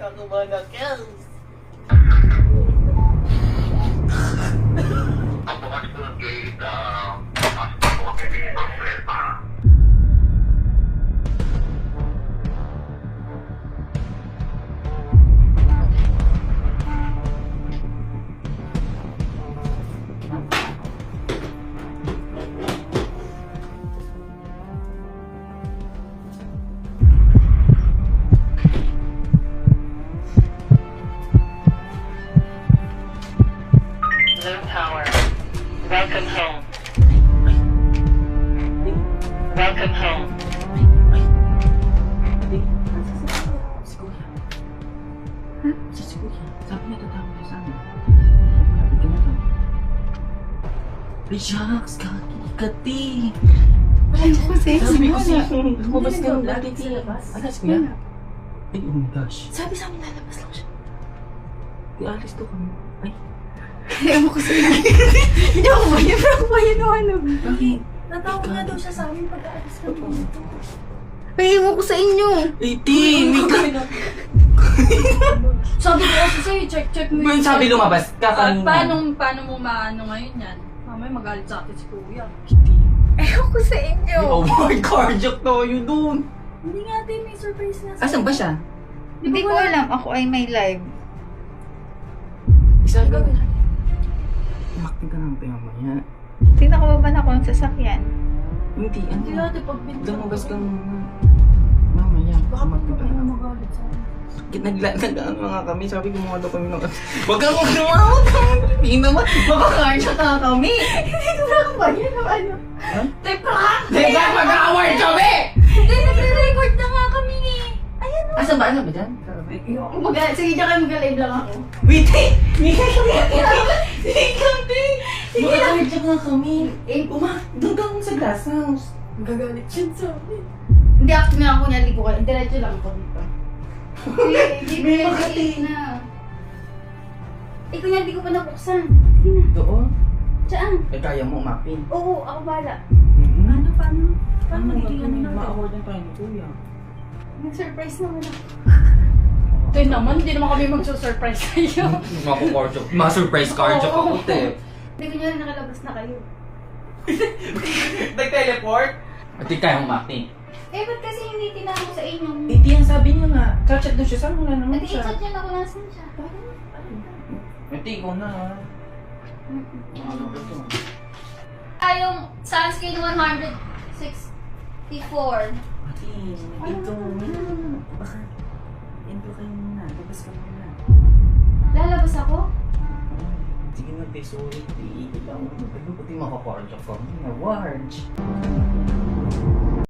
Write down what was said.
Ako mana, Kels. Blue Tower. Welcome home. Welcome home. Si Kuya. Si Kuya. Sabi niya tatawag niya sa amin. Malapit na to. Ay, shucks. Kakikati. Ay, kasi. Sabi ko siya. Lumabas ka ng lagi sa labas. Ano si Kuya? Ay, oh my gosh. Sabi sa amin, lalabas lang siya. Di alis to kami. Ay, Ewan ko sa'yo. Hindi ako ba yun? Ako ba yun o ano? bakit? Natawag nga daw siya sa amin pag-aalis ka dito. Ay, ewan ko sa inyo. 18! May ka... Sabi ko kasi sa'yo, check mo Yung sabi lumabas ka kanina. Paano mo maano ngayon yan? Mamaya magalit sa atin si Kuya. Ewan ko sa inyo. Oh my cardiac tayo dun. Hindi nga din, may surprise na sa'yo. Asan ba siya? Hindi ko alam. Ako ay may live. Isa ka. Umakting ka ng tayo mamaya. Tinakababan ako ng sasakyan. Hindi, Hindi ano? natin pag Lumabas ka muna. Mamaya. Baka Umakting ka pa na. magalit sa akin. Nag-ano nga kami, sabi gumawa daw kami ng... Wag kang kumawag! Hindi naman, makakarsya ka kami! Hindi ko na ba yun o ano? Teka! Teka, mag-award kami! Hindi, nagre-record na nga kami eh. Ayan o. Asan ba? Ano ba dyan? Sige, diyan kayo mag-live lang ako. Wait! Hindi ka kami! Hindi kami! Makakarsya nga kami! Doon ka sa glass house. Gagalit siya sa amin. Hindi ako na ako niya ko kayo. Diretso lang ako dito. Hindi na. Eh, kunya, hindi ko pa nabuksan. Sige na. Doon? Saan? Eh, kaya mo umapin. Oo, ako bala. Paano? Paano magiging ano natin? Ma-award na tayo ni Kuya. Nag-surprise naman ako. Ito naman, hindi naman kami magsusurprise sa'yo. Mako-cardiac. Ma-surprise cardiac ako, te. Hindi ko niya nakalabas na kayo. Nag-teleport? At di kaya umapin. Eh, ba't kasi hindi tinawag ko sa inyo? Hindi yan sabi niya nga. Chat doon siya. Saan wala naman At siya? i-chat niya na kung nasan siya. Hindi ko na. Ano ba ito? Yung sunscreen 164. Ate, ito. Baka, endo kayo muna. Labas ka muna. Lalabas ako? Sige na, te. Sorry. Iigil lang. Ano pati makakardiac ka? Award.